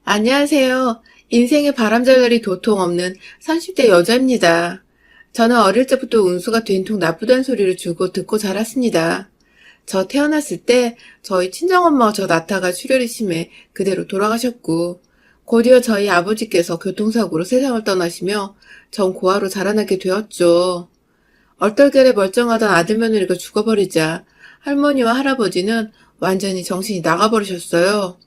안녕하세요. 인생의 바람잘날이 도통 없는 30대 여자입니다. 저는 어릴 때부터 운수가 된통 나쁘다는 소리를 주고 듣고 자랐습니다. 저 태어났을 때 저희 친정엄마가 저 낳다가 출혈이 심해 그대로 돌아가셨고, 곧이어 저희 아버지께서 교통사고로 세상을 떠나시며 전 고아로 자라나게 되었죠. 얼떨결에 멀쩡하던 아들 며느리가 죽어버리자 할머니와 할아버지는 완전히 정신이 나가버리셨어요.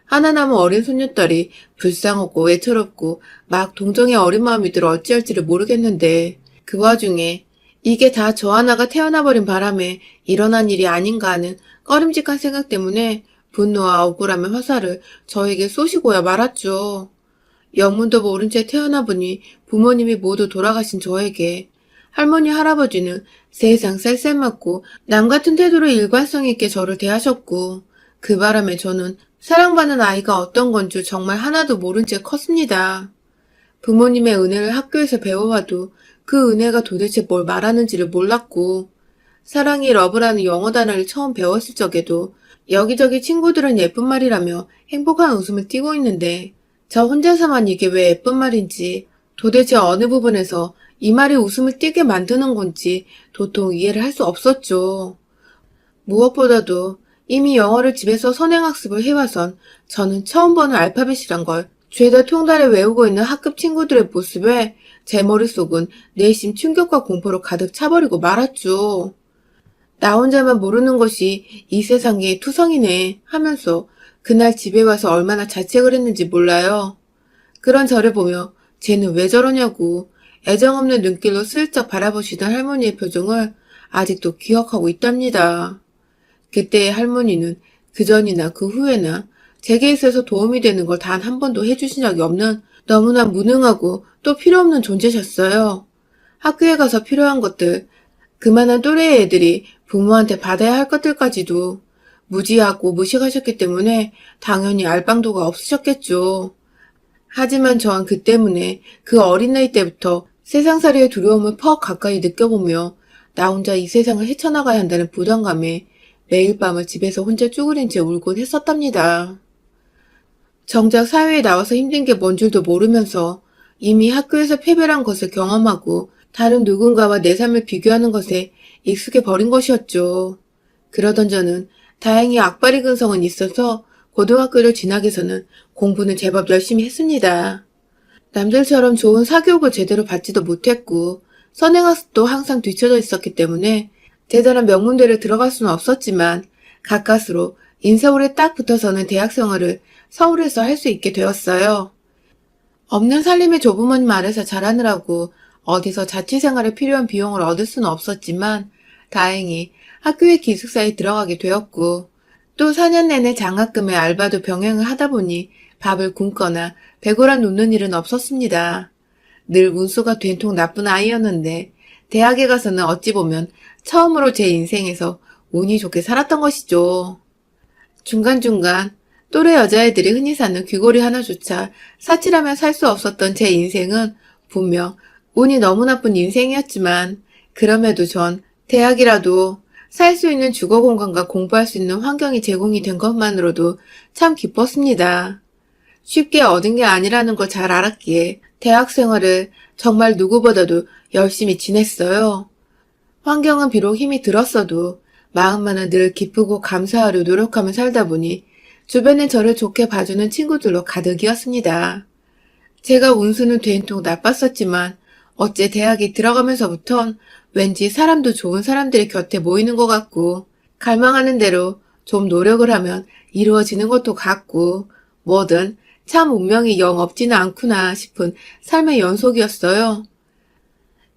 하나 남은 어린 손녀딸이 불쌍하고 외처롭고 막 동정의 어린 마음이 들어 어찌할지를 모르겠는데, 그 와중에 이게 다 저 하나가 태어나버린 바람에 일어난 일이 아닌가 하는 꺼림직한 생각 때문에 분노와 억울함의 화살을 저에게 쏘시고야 말았죠. 영문도 모른 채 태어나 보니 부모님이 모두 돌아가신 저에게 할머니 할아버지는 세상 쌀쌀맞고 남 같은 태도로 일관성 있게 저를 대하셨고, 그 바람에 저는 사랑받는 아이가 어떤 건 줄 정말 하나도 모른 채 컸습니다. 부모님의 은혜를 학교에서 배워와도 그 은혜가 도대체 뭘 말하는지를 몰랐고, 사랑이 러브라는 영어 단어를 처음 배웠을 적에도 여기저기 친구들은 예쁜 말이라며 행복한 웃음을 띠고 있는데, 저 혼자서만 이게 왜 예쁜 말인지, 도대체 어느 부분에서 이 말이 웃음을 띠게 만드는 건지 도통 이해를 할 수 없었죠. 무엇보다도 이미 영어를 집에서 선행학습을 해와선 저는 처음 보는 알파벳이란 걸 죄다 통달에 외우고 있는 학급 친구들의 모습에 제 머릿속은 내심 충격과 공포로 가득 차버리고 말았죠. 나 혼자만 모르는 것이 이 세상에 투성이네 하면서 그날 집에 와서 얼마나 자책을 했는지 몰라요. 그런 저를 보며 쟤는 왜 저러냐고 애정 없는 눈길로 슬쩍 바라보시던 할머니의 표정을 아직도 기억하고 있답니다. 그때의 할머니는 그전이나 그 후에나 제게 있어서 도움이 되는 걸 단 한 번도 해주신 적이 없는 너무나 무능하고 또 필요 없는 존재셨어요. 학교에 가서 필요한 것들, 그만한 또래의 애들이 부모한테 받아야 할 것들까지도 무지하고 무식하셨기 때문에 당연히 알 방도가 없으셨겠죠. 하지만 저는 그 때문에 그 어린 나이 때부터 세상살이의 두려움을 퍽 가까이 느껴보며 나 혼자 이 세상을 헤쳐나가야 한다는 부담감에 매일 밤을 집에서 혼자 쭈그린 채 울곤 했었답니다. 정작 사회에 나와서 힘든 게 뭔 줄도 모르면서 이미 학교에서 패배란 것을 경험하고 다른 누군가와 내 삶을 비교하는 것에 익숙해 버린 것이었죠. 그러던 저는 다행히 악바리 근성은 있어서 고등학교를 지나게서는 공부는 제법 열심히 했습니다. 남들처럼 좋은 사교육을 제대로 받지도 못했고 선행학습도 항상 뒤처져 있었기 때문에 대단한 명문대를 들어갈 수는 없었지만 가까스로 인서울에 딱 붙어서는 대학 생활을 서울에서 할 수 있게 되었어요. 없는 살림의 조부모님 아래서 자라느라고 어디서 자취생활에 필요한 비용을 얻을 수는 없었지만 다행히 학교의 기숙사에 들어가게 되었고, 또 4년 내내 장학금에 알바도 병행을 하다 보니 밥을 굶거나 배고라 눕는 일은 없었습니다. 늘 운수가 된통 나쁜 아이였는데 대학에 가서는 어찌 보면 처음으로 제 인생에서 운이 좋게 살았던 것이죠. 중간중간 또래 여자애들이 흔히 사는 귀걸이 하나조차 사치라면 살 수 없었던 제 인생은 분명 운이 너무 나쁜 인생이었지만, 그럼에도 전 대학이라도 살 수 있는 주거 공간과 공부할 수 있는 환경이 제공이 된 것만으로도 참 기뻤습니다. 쉽게 얻은 게 아니라는 걸 잘 알았기에 대학 생활을 정말 누구보다도 열심히 지냈어요. 환경은 비록 힘이 들었어도 마음만은 늘 기쁘고 감사하려 노력하며 살다 보니 주변에 저를 좋게 봐주는 친구들로 가득이었습니다. 제가 운수는 된통 나빴었지만 어째 대학에 들어가면서부턴 왠지 사람도 좋은 사람들이 곁에 모이는 것 같고, 갈망하는 대로 좀 노력을 하면 이루어지는 것도 같고, 뭐든 참 운명이 영 없지는 않구나 싶은 삶의 연속이었어요.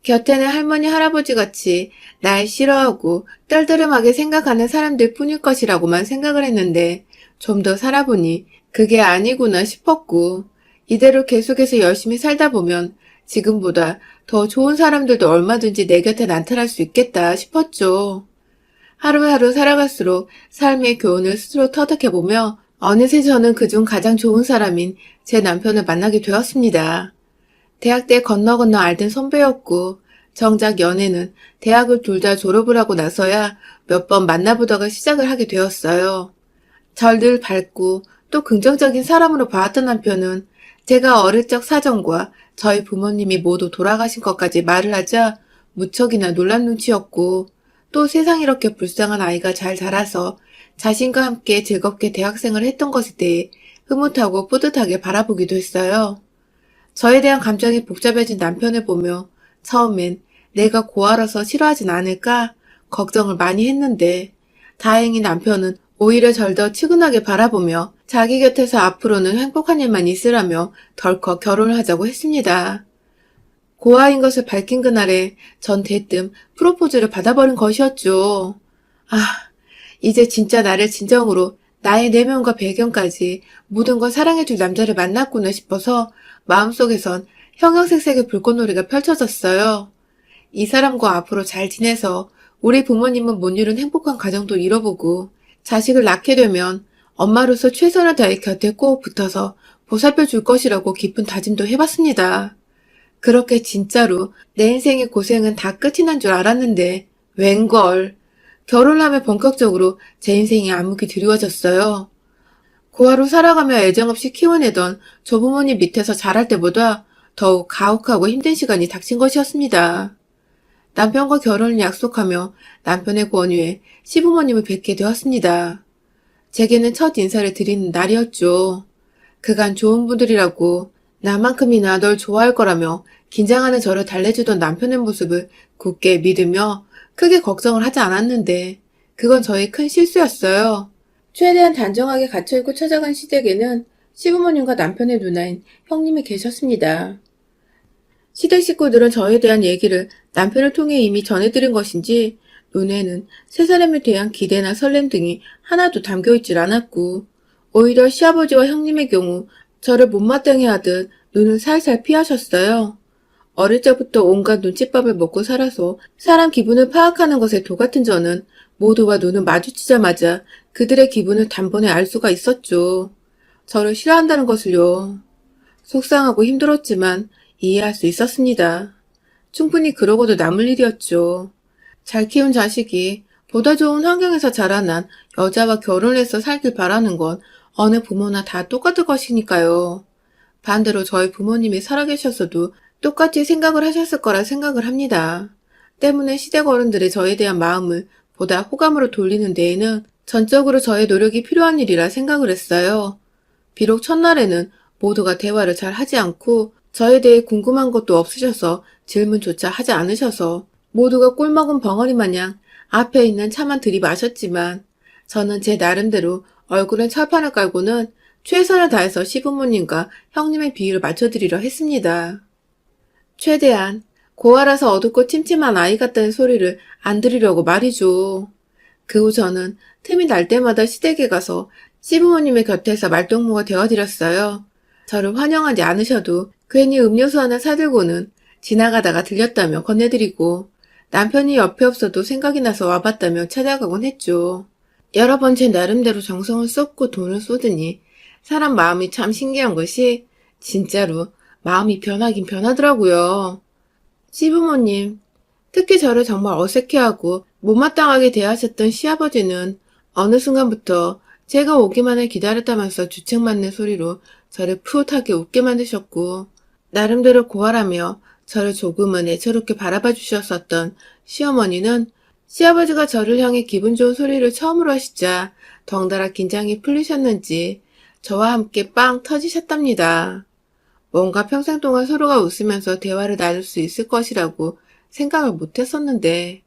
곁에는 할머니 할아버지 같이 날 싫어하고 떨떠름하게 생각하는 사람들 뿐일 것이라고만 생각을 했는데 좀 더 살아보니 그게 아니구나 싶었고, 이대로 계속해서 열심히 살다 보면 지금보다 더 좋은 사람들도 얼마든지 내 곁에 나타날 수 있겠다 싶었죠. 하루하루 살아갈수록 삶의 교훈을 스스로 터득해보며 어느새 저는 그중 가장 좋은 사람인 제 남편을 만나게 되었습니다. 대학 때 건너 알던 선배였고, 정작 연애는 대학을 둘 다 졸업을 하고 나서야 몇 번 만나보다가 시작을 하게 되었어요. 절 늘 밝고 또 긍정적인 사람으로 봐왔던 남편은 제가 어릴 적 사정과 저희 부모님이 모두 돌아가신 것까지 말을 하자 무척이나 놀란 눈치였고, 또 세상 이렇게 불쌍한 아이가 잘 자라서 자신과 함께 즐겁게 대학생을 했던 것에 대해 흐뭇하고 뿌듯하게 바라보기도 했어요. 저에 대한 감정이 복잡해진 남편을 보며 처음엔 내가 고아라서 싫어하진 않을까 걱정을 많이 했는데, 다행히 남편은 오히려 절 더 측은하게 바라보며 자기 곁에서 앞으로는 행복한 일만 있으라며 덜컥 결혼을 하자고 했습니다. 고아인 것을 밝힌 그날에 전 대뜸 프로포즈를 받아버린 것이었죠. 아, 이제 진짜 나를 진정으로 나의 내면과 배경까지 모든 걸 사랑해줄 남자를 만났구나 싶어서 마음속에선 형형색색의 불꽃놀이가 펼쳐졌어요. 이 사람과 앞으로 잘 지내서 우리 부모님은 못 이룬 행복한 가정도 이뤄보고 자식을 낳게 되면 엄마로서 최선을 다해 곁에 꼭 붙어서 보살펴 줄 것이라고 깊은 다짐도 해봤습니다. 그렇게 진짜로 내 인생의 고생은 다 끝이 난 줄 알았는데 웬걸. 결혼을 하며 본격적으로 제 인생이 암흑이 드리워졌어요. 고아로 살아가며 애정없이 키워내던 조부모님 밑에서 자랄 때보다 더욱 가혹하고 힘든 시간이 닥친 것이었습니다. 남편과 결혼을 약속하며 남편의 권유에 시부모님을 뵙게 되었습니다. 제게는 첫 인사를 드리는 날이었죠. 그간 좋은 분들이라고 나만큼이나 널 좋아할 거라며 긴장하는 저를 달래주던 남편의 모습을 굳게 믿으며 크게 걱정을 하지 않았는데 그건 저의 큰 실수였어요. 최대한 단정하게 갇혀있고 찾아간 시댁에는 시부모님과 남편의 누나인 형님이 계셨습니다. 시댁 식구들은 저에 대한 얘기를 남편을 통해 이미 전해드린 것인지 눈에는 세 사람에 대한 기대나 설렘 등이 하나도 담겨있질 않았고, 오히려 시아버지와 형님의 경우 저를 못마땅해 하듯 눈을 살살 피하셨어요. 어릴 적부터 온갖 눈칫밥을 먹고 살아서 사람 기분을 파악하는 것에 도같은 저는 모두와 눈을 마주치자마자 그들의 기분을 단번에 알 수가 있었죠. 저를 싫어한다는 것을요. 속상하고 힘들었지만 이해할 수 있었습니다. 충분히 그러고도 남을 일이었죠. 잘 키운 자식이 보다 좋은 환경에서 자라난 여자와 결혼해서 살길 바라는 건 어느 부모나 다 똑같을 것이니까요. 반대로 저희 부모님이 살아계셨어도 똑같이 생각을 하셨을 거라 생각을 합니다. 때문에 시댁 어른들의 저에 대한 마음을 보다 호감으로 돌리는 데에는 전적으로 저의 노력이 필요한 일이라 생각을 했어요. 비록 첫날에는 모두가 대화를 잘 하지 않고 저에 대해 궁금한 것도 없으셔서 질문조차 하지 않으셔서 모두가 꿀먹은 벙어리 마냥 앞에 있는 차만 들이마셨지만 저는 제 나름대로 얼굴엔 철판을 깔고는 최선을 다해서 시부모님과 형님의 비위를 맞춰드리려 했습니다. 최대한 고아라서 어둡고 침침한 아이 같다는 소리를 안 들으려고 말이죠. 그 후 저는 틈이 날 때마다 시댁에 가서 시부모님의 곁에서 말동무가 되어드렸어요. 저를 환영하지 않으셔도 괜히 음료수 하나 사들고는 지나가다가 들렸다며 건네드리고 남편이 옆에 없어도 생각이 나서 와봤다며 찾아가곤 했죠. 여러 번 제 나름대로 정성을 쏟고 돈을 쏟으니 사람 마음이 참 신기한 것이 진짜로 마음이 변하긴 변하더라고요. 시부모님, 특히 저를 정말 어색해하고 못마땅하게 대하셨던 시아버지는 어느 순간부터 제가 오기만을 기다렸다면서 주책맞는 소리로 저를 푸릇하게 웃게 만드셨고, 나름대로 고아라며 저를 조금은 애처롭게 바라봐 주셨었던 시어머니는 시아버지가 저를 향해 기분 좋은 소리를 처음으로 하시자 덩달아 긴장이 풀리셨는지 저와 함께 빵 터지셨답니다. 뭔가 평생 동안 서로가 웃으면서 대화를 나눌 수 있을 것이라고 생각을 못했었는데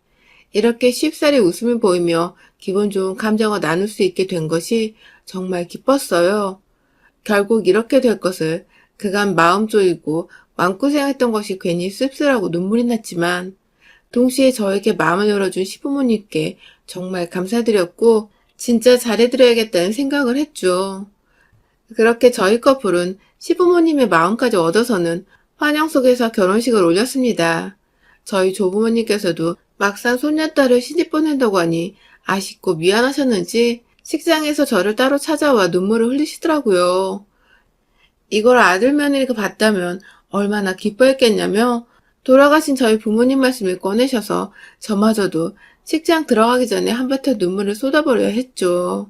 이렇게 쉽사리 웃음을 보이며 기분 좋은 감정을 나눌 수 있게 된 것이 정말 기뻤어요. 결국 이렇게 될 것을 그간 마음 쪼이고 마음고생했던 것이 괜히 씁쓸하고 눈물이 났지만 동시에 저에게 마음을 열어준 시부모님께 정말 감사드렸고 진짜 잘해드려야겠다는 생각을 했죠. 그렇게 저희 커플은 시부모님의 마음까지 얻어서는 환영 속에서 결혼식을 올렸습니다. 저희 조부모님께서도 막상 손녀딸을 시집 보낸다고 하니 아쉽고 미안하셨는지 식장에서 저를 따로 찾아와 눈물을 흘리시더라고요. 이걸 아들 며느리가 봤다면 얼마나 기뻐했겠냐며 돌아가신 저희 부모님 말씀을 꺼내셔서 저마저도 식장 들어가기 전에 한바탕 눈물을 쏟아버려야 했죠.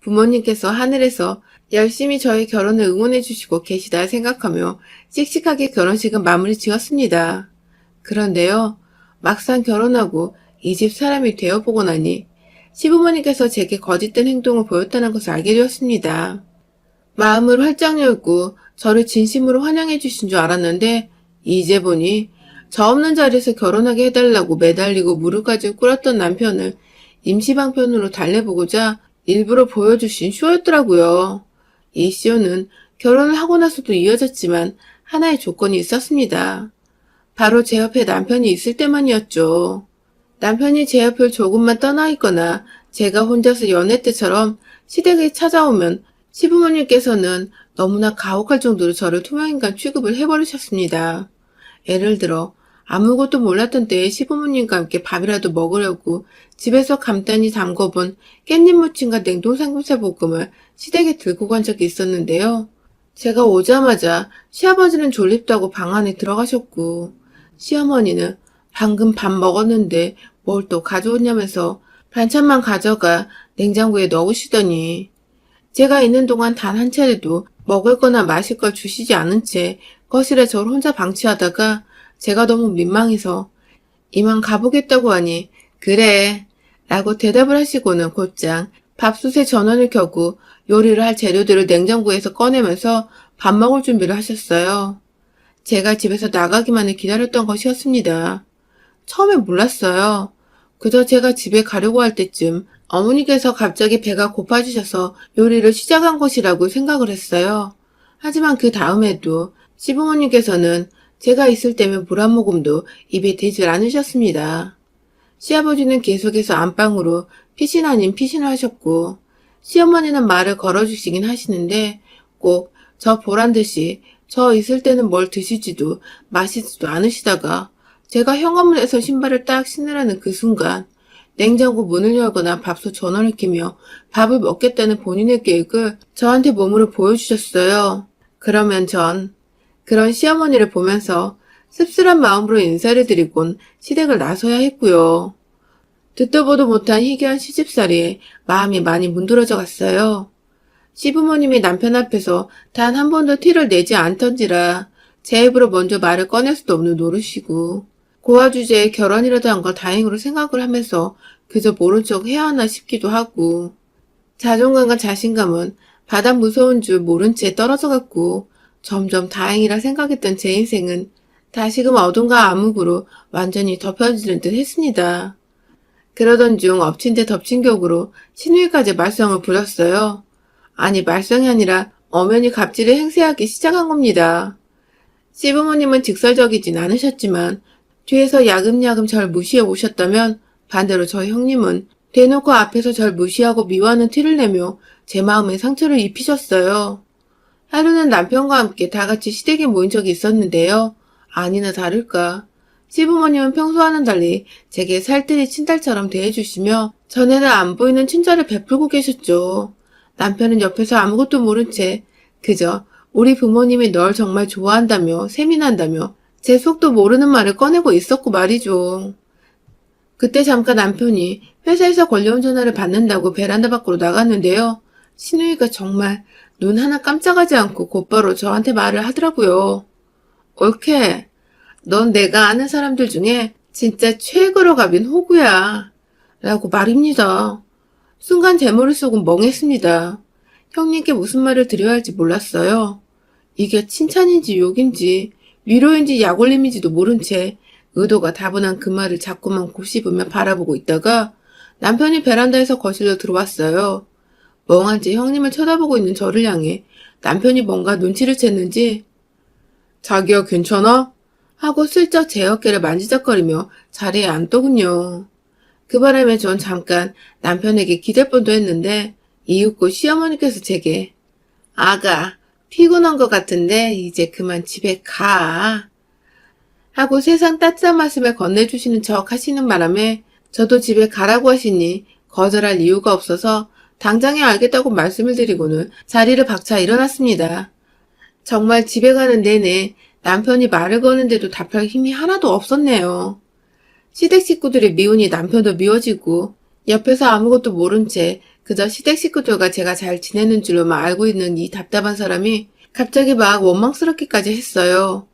부모님께서 하늘에서 열심히 저의 결혼을 응원해 주시고 계시다 생각하며 씩씩하게 결혼식은 마무리 지었습니다. 그런데요, 막상 결혼하고 이 집 사람이 되어보고 나니 시부모님께서 제게 거짓된 행동을 보였다는 것을 알게 되었습니다. 마음을 활짝 열고 저를 진심으로 환영해 주신 줄 알았는데 이제 보니 저 없는 자리에서 결혼하게 해달라고 매달리고 무릎까지 꿇었던 남편을 임시방편으로 달래보고자 일부러 보여주신 쇼였더라고요. 이 쇼는 결혼을 하고 나서도 이어졌지만 하나의 조건이 있었습니다. 바로 제 옆에 남편이 있을 때만이었죠. 남편이 제 옆을 조금만 떠나 있거나 제가 혼자서 연애 때처럼 시댁에 찾아오면 시부모님께서는 너무나 가혹할 정도로 저를 투명인간 취급을 해버리셨습니다. 예를 들어 아무것도 몰랐던 때에 시부모님과 함께 밥이라도 먹으려고 집에서 간단히 담궈본 깻잎 무침과 냉동 삼겹살 볶음을 시댁에 들고 간 적이 있었는데요. 제가 오자마자 시아버지는 졸립다고 방 안에 들어가셨고 시어머니는 방금 밥 먹었는데 뭘 또 가져오냐면서 반찬만 가져가 냉장고에 넣으시더니 제가 있는 동안 단 한 차례도 먹을 거나 마실 걸 주시지 않은 채 거실에 저를 혼자 방치하다가 제가 너무 민망해서 이만 가보겠다고 하니 그래 라고 대답을 하시고는 곧장 밥솥에 전원을 켜고 요리를 할 재료들을 냉장고에서 꺼내면서 밥 먹을 준비를 하셨어요. 제가 집에서 나가기만을 기다렸던 것이었습니다. 처음엔 몰랐어요. 그저 제가 집에 가려고 할 때쯤 어머니께서 갑자기 배가 고파지셔서 요리를 시작한 것이라고 생각을 했어요. 하지만 그 다음에도 시부모님께서는 제가 있을 때면 물 한 모금도 입에 대질 않으셨습니다. 시아버지는 계속해서 안방으로 피신 아닌 피신을 하셨고 시어머니는 말을 걸어주시긴 하시는데 꼭 저 보란 듯이 저 있을 때는 뭘 드시지도 마시지도 않으시다가 제가 현관문에서 신발을 딱 신으라는 그 순간 냉장고 문을 열거나 밥솥 전원을 켜며 밥을 먹겠다는 본인의 계획을 저한테 몸으로 보여주셨어요. 그러면 전 그런 시어머니를 보면서 씁쓸한 마음으로 인사를 드리곤 시댁을 나서야 했고요. 듣도 보도 못한 희귀한 시집살이에 마음이 많이 문드러져 갔어요. 시부모님이 남편 앞에서 단 한 번도 티를 내지 않던지라 제 입으로 먼저 말을 꺼낼 수도 없는 노릇이고 고아 주제에 결혼이라도 한 걸 다행으로 생각을 하면서 그저 모른 척 해야 하나 싶기도 하고 자존감과 자신감은 바닥 무서운 줄 모른 채 떨어져 갔고 점점 다행이라 생각했던 제 인생은 다시금 어둠과 암흑으로 완전히 덮여지는 듯 했습니다. 그러던 중 엎친 데 덮친 격으로 신우이까지 말썽을 부렸어요. 아니 말썽이 아니라 엄연히 갑질을 행세하기 시작한 겁니다. 시부모님은 직설적이진 않으셨지만 뒤에서 야금야금 절 무시해 오셨다면 반대로 저희 형님은 대놓고 앞에서 절 무시하고 미워하는 티를 내며 제 마음에 상처를 입히셨어요. 하루는 남편과 함께 다 같이 시댁에 모인 적이 있었는데요. 아니나 다를까 시부모님은 평소와는 달리 제게 살뜰히 친딸처럼 대해주시며 전에는 안 보이는 친절을 베풀고 계셨죠. 남편은 옆에서 아무것도 모른 채 그저 우리 부모님이 널 정말 좋아한다며 세민한다며 제 속도 모르는 말을 꺼내고 있었고 말이죠. 그때 잠깐 남편이 회사에서 걸려온 전화를 받는다고 베란다 밖으로 나갔는데요. 신우이가 정말 눈 하나 깜짝하지 않고 곧바로 저한테 말을 하더라고요. 옳게, 넌 내가 아는 사람들 중에 진짜 최고로 갑인 호구야. 라고 말입니다. 순간 제 머릿속은 멍했습니다. 형님께 무슨 말을 드려야 할지 몰랐어요. 이게 칭찬인지 욕인지 위로인지 약올림인지도 모른 채 의도가 다분한 그 말을 자꾸만 곱씹으며 바라보고 있다가 남편이 베란다에서 거실로 들어왔어요. 멍한 채 형님을 쳐다보고 있는 저를 향해 남편이 뭔가 눈치를 챘는지 자기야 괜찮아? 하고 슬쩍 제 어깨를 만지작거리며 자리에 앉더군요. 그 바람에 전 잠깐 남편에게 기댈 뻔도 했는데 이윽고 시어머니께서 제게 아가 피곤한 것 같은데 이제 그만 집에 가 하고 세상 따뜻한 말씀을 건네주시는 척 하시는 바람에 저도 집에 가라고 하시니 거절할 이유가 없어서 당장에 알겠다고 말씀을 드리고는 자리를 박차 일어났습니다. 정말 집에 가는 내내 남편이 말을 거는데도 답할 힘이 하나도 없었네요. 시댁 식구들이 미우니 남편도 미워지고 옆에서 아무것도 모른 채 그저 시댁 식구들과 제가 잘 지내는 줄로만 알고 있는 이 답답한 사람이 갑자기 막 원망스럽기까지 했어요.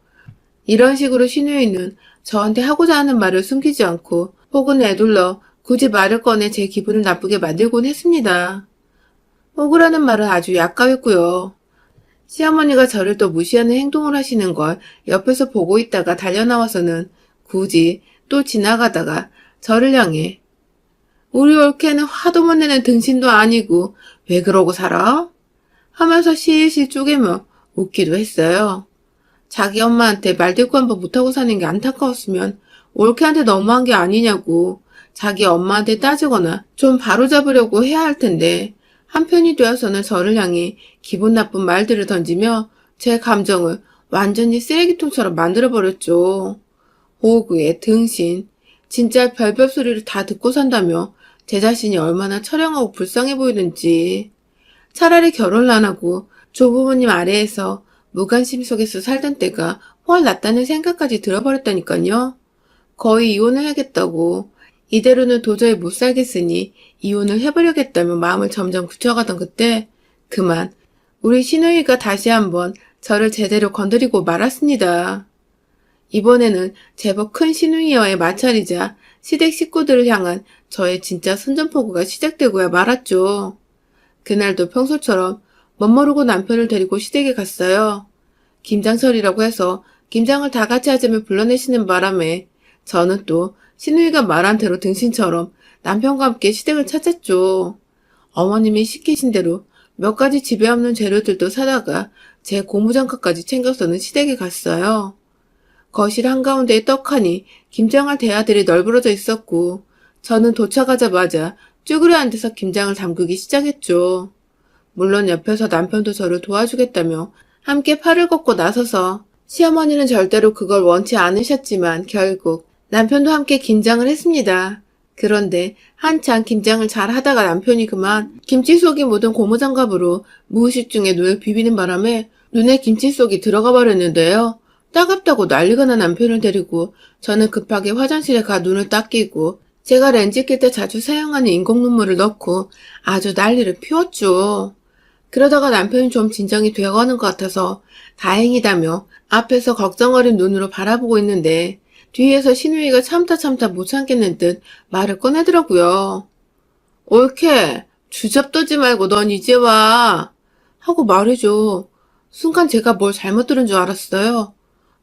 이런 식으로 신우이는 저한테 하고자 하는 말을 숨기지 않고 혹은 애둘러 굳이 말을 꺼내 제 기분을 나쁘게 만들곤 했습니다. 억울하는 말은 아주 약가였고요. 시어머니가 저를 또 무시하는 행동을 하시는 걸 옆에서 보고 있다가 달려나와서는 굳이 또 지나가다가 저를 향해 우리 올케는 화도 못 내는 등신도 아니고 왜 그러고 살아? 하면서 실실 쪼개며 웃기도 했어요. 자기 엄마한테 말대꾸 한번 못하고 사는 게 안타까웠으면 올케한테 너무한 게 아니냐고 자기 엄마한테 따지거나 좀 바로잡으려고 해야 할 텐데 한편이 되어서는 저를 향해 기분 나쁜 말들을 던지며 제 감정을 완전히 쓰레기통처럼 만들어버렸죠. 호구에 등신, 진짜 별별 소리를 다 듣고 산다며 제 자신이 얼마나 처량하고 불쌍해 보이는지. 차라리 결혼을 안 하고 조부모님 아래에서 무관심 속에서 살던 때가 훨 낫다는 생각까지 들어버렸다니까요. 거의 이혼을 하겠다고 이대로는 도저히 못 살겠으니 이혼을 해버려야겠다며 마음을 점점 굳혀가던 그때 그만 우리 시누이가 다시 한번 저를 제대로 건드리고 말았습니다. 이번에는 제법 큰 시누이와의 마찰이자 시댁 식구들을 향한 저의 진짜 선전포고가 시작되고야 말았죠. 그날도 평소처럼 멋모르고 남편을 데리고 시댁에 갔어요. 김장철이라고 해서 김장을 다 같이 하자며 불러내시는 바람에 저는 또 시누이가 말한 대로 등신처럼 남편과 함께 시댁을 찾았죠. 어머님이 시키신 대로 몇 가지 집에 없는 재료들도 사다가 제 고무장갑까지 챙겨서는 시댁에 갔어요. 거실 한가운데에 떡하니 김장할 대야들이 널브러져 있었고 저는 도착하자마자 쭈그려 앉아서 김장을 담그기 시작했죠. 물론 옆에서 남편도 저를 도와주겠다며 함께 팔을 걷고 나서서 시어머니는 절대로 그걸 원치 않으셨지만 결국 남편도 함께 김장을 했습니다. 그런데 한창 김장을 잘 하다가 남편이 그만 김치 속이 묻은 고무장갑으로 무의식 중에 눈을 비비는 바람에 눈에 김치 속이 들어가 버렸는데요. 따갑다고 난리가 난 남편을 데리고 저는 급하게 화장실에 가 눈을 닦이고 제가 렌즈 낄 때 자주 사용하는 인공 눈물을 넣고 아주 난리를 피웠죠. 그러다가 남편이 좀 진정이 되어가는 것 같아서 다행이다며 앞에서 걱정 어린 눈으로 바라보고 있는데 뒤에서 시누이가 참다 못 참겠는 듯 말을 꺼내더라고요. 옳게 주접 떠지 말고 넌 이제 와 하고 말해줘. 순간 제가 뭘 잘못 들은 줄 알았어요.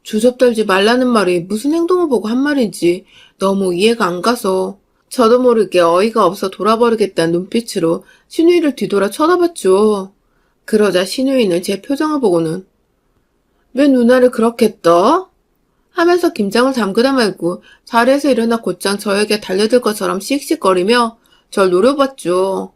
주접 떨지 말라는 말이 무슨 행동을 보고 한 말인지 너무 이해가 안 가서 저도 모르게 어이가 없어 돌아버리겠다는 눈빛으로 시누이를 뒤돌아 쳐다봤죠. 그러자 시누이는 제 표정을 보고는 왜 누나를 그렇게 떠? 하면서 김장을 담그다 말고 자리에서 일어나 곧장 저에게 달려들 것처럼 씩씩거리며 절 노려봤죠.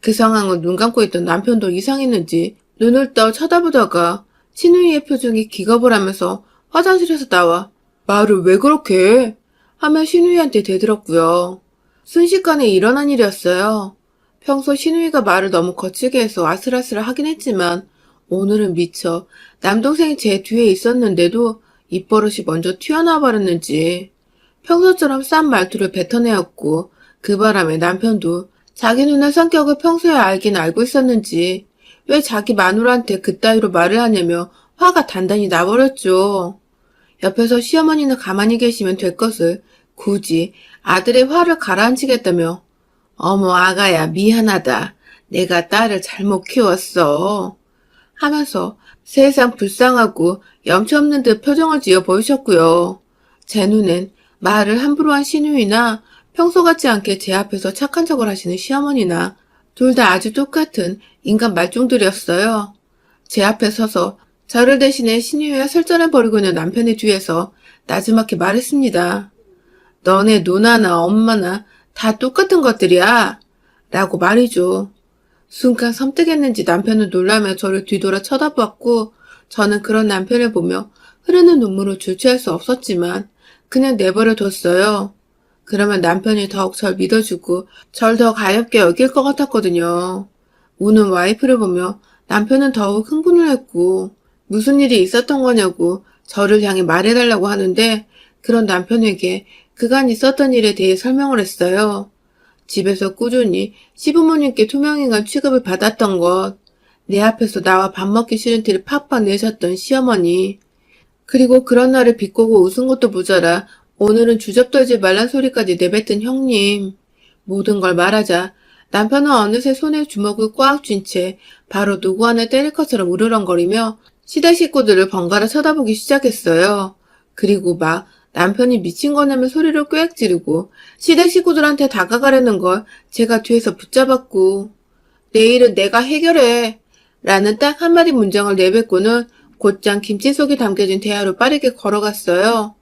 그 상황을 눈 감고 있던 남편도 이상했는지 눈을 떠 쳐다보다가 시누이의 표정이 기겁을 하면서 화장실에서 나와 말을 왜 그렇게 해? 하며 시누이한테 대들었고요. 순식간에 일어난 일이었어요. 평소 시누이가 말을 너무 거칠게 해서 아슬아슬 하긴 했지만 오늘은 미처 남동생이 제 뒤에 있었는데도 입버릇이 먼저 튀어나와 버렸는지 평소처럼 싼 말투를 뱉어내었고 그 바람에 남편도 자기 누나 성격을 평소에 알긴 알고 있었는지 왜 자기 마누라한테 그따위로 말을 하냐며 화가 단단히 나버렸죠. 옆에서 시어머니는 가만히 계시면 될 것을 굳이 아들의 화를 가라앉히겠다며 어머 아가야 미안하다. 내가 딸을 잘못 키웠어. 하면서 세상 불쌍하고 염치 없는 듯 표정을 지어 보이셨고요. 제 눈엔 말을 함부로 한 시누이나 평소 같지 않게 제 앞에서 착한 척을 하시는 시어머니나 둘 다 아주 똑같은 인간 말종들이었어요. 제 앞에 서서 저를 대신해 시누이와 설전해버리고 있는 남편의 뒤에서 나지막히 말했습니다. 너네 누나나 엄마나 다 똑같은 것들이야. 라고 말이죠. 순간 섬뜩했는지 남편은 놀라며 저를 뒤돌아 쳐다보았고 저는 그런 남편을 보며 흐르는 눈물을 주체할 수 없었지만 그냥 내버려 뒀어요. 그러면 남편이 더욱 절 믿어주고 절 더 가엽게 여길 것 같았거든요. 우는 와이프를 보며 남편은 더욱 흥분을 했고 무슨 일이 있었던 거냐고 저를 향해 말해달라고 하는데 그런 남편에게 그간 있었던 일에 대해 설명을 했어요. 집에서 꾸준히 시부모님께 투명인간 취급을 받았던 것, 내 앞에서 나와 밥 먹기 싫은 티를 팍팍 내셨던 시어머니, 그리고 그런 날을 비꼬고 웃은 것도 모자라 오늘은 주접떨지 말란 소리까지 내뱉은 형님. 모든 걸 말하자 남편은 어느새 손에 주먹을 꽉 쥔 채 바로 누구 하나 때릴 것처럼 으르렁거리며 시댁 식구들을 번갈아 쳐다보기 시작했어요. 그리고 막 남편이 미친 거냐며 소리를 꽥 지르고 시댁 식구들한테 다가가려는 걸 제가 뒤에서 붙잡았고 내일은 내가 해결해 라는 딱 한마디 문장을 내뱉고는 곧장 김치 속에 담겨진 대야로 빠르게 걸어갔어요.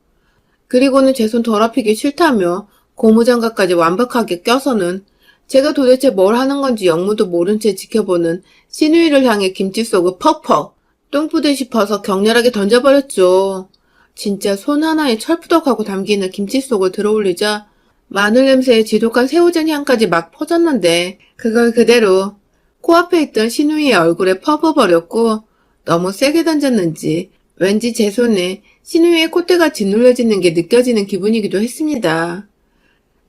그리고는 제 손 더럽히기 싫다며 고무장갑까지 완벽하게 껴서는 제가 도대체 뭘 하는 건지 영무도 모른 채 지켜보는 시누이를 향해 김치 속을 퍽퍽 똥푸듯이 퍼서 격렬하게 던져버렸죠. 진짜 손 하나에 철푸덕하고 담기는 김치 속을 들어올리자 마늘 냄새에 지독한 새우젓 향까지 막 퍼졌는데 그걸 그대로 코앞에 있던 시누이의 얼굴에 퍼부어버렸고 너무 세게 던졌는지 왠지 제 손에 시누이의 콧대가 짓눌려지는 게 느껴지는 기분이기도 했습니다.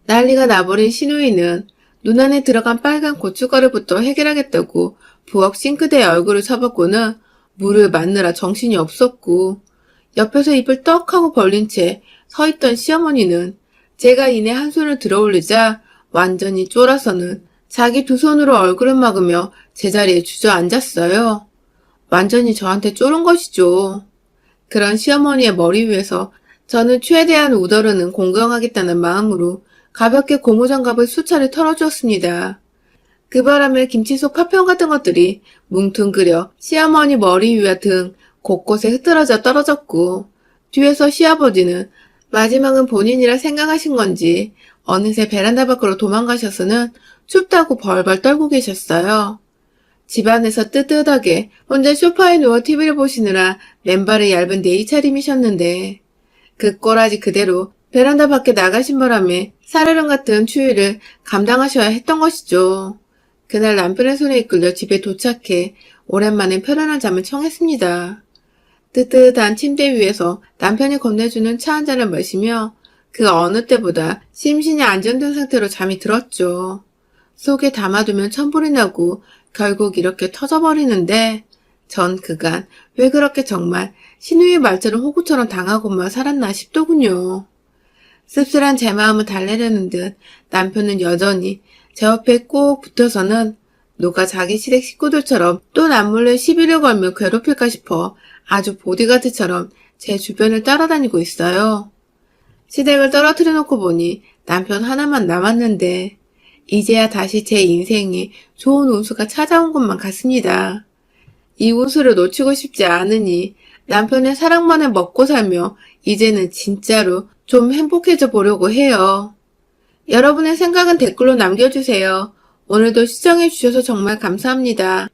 난리가 나버린 시누이는 눈 안에 들어간 빨간 고춧가루부터 해결하겠다고 부엌 싱크대에 얼굴을 쳐박고는 물을 맞느라 정신이 없었고 옆에서 입을 떡 하고 벌린 채 서 있던 시어머니는 제가 이내 한 손을 들어올리자 완전히 쫄아서는 자기 두 손으로 얼굴을 막으며 제자리에 주저앉았어요. 완전히 저한테 쫄은 것이죠. 그런 시어머니의 머리 위에서 저는 최대한 우더르는 공경하겠다는 마음으로 가볍게 고무장갑을 수차례 털어주었습니다. 그 바람에 김치 속 파편 같은 것들이 뭉퉁그려 시어머니 머리 위와 등 곳곳에 흐트러져 떨어졌고 뒤에서 시아버지는 마지막은 본인이라 생각하신 건지 어느새 베란다 밖으로 도망가셔서는 춥다고 벌벌 떨고 계셨어요. 집안에서 뜨뜻하게 혼자 소파에 누워 TV를 보시느라 맨발의 얇은 네이 차림이셨는데 그 꼬라지 그대로 베란다 밖에 나가신 바람에 살얼음 같은 추위를 감당하셔야 했던 것이죠. 그날 남편의 손에 이끌려 집에 도착해 오랜만에 편안한 잠을 청했습니다. 뜨뜻한 침대 위에서 남편이 건네주는 차 한 잔을 마시며 그 어느 때보다 심신이 안정된 상태로 잠이 들었죠. 속에 담아두면 천불이 나고 결국 이렇게 터져버리는데 전 그간 왜 그렇게 정말 시누이 말처럼 호구처럼 당하고만 살았나 싶더군요. 씁쓸한 제 마음을 달래려는 듯 남편은 여전히 제 옆에 꼭 붙어서는 누가 자기 시댁 식구들처럼 또 남몰래 시비를 걸며 괴롭힐까 싶어 아주 보디가드처럼 제 주변을 따라다니고 있어요. 시댁을 떨어뜨려 놓고 보니 남편 하나만 남았는데 이제야 다시 제 인생에 좋은 운수가 찾아온 것만 같습니다. 이 운수를 놓치고 싶지 않으니 남편의 사랑만을 먹고 살며 이제는 진짜로 좀 행복해져 보려고 해요. 여러분의 생각은 댓글로 남겨주세요. 오늘도 시청해주셔서 정말 감사합니다.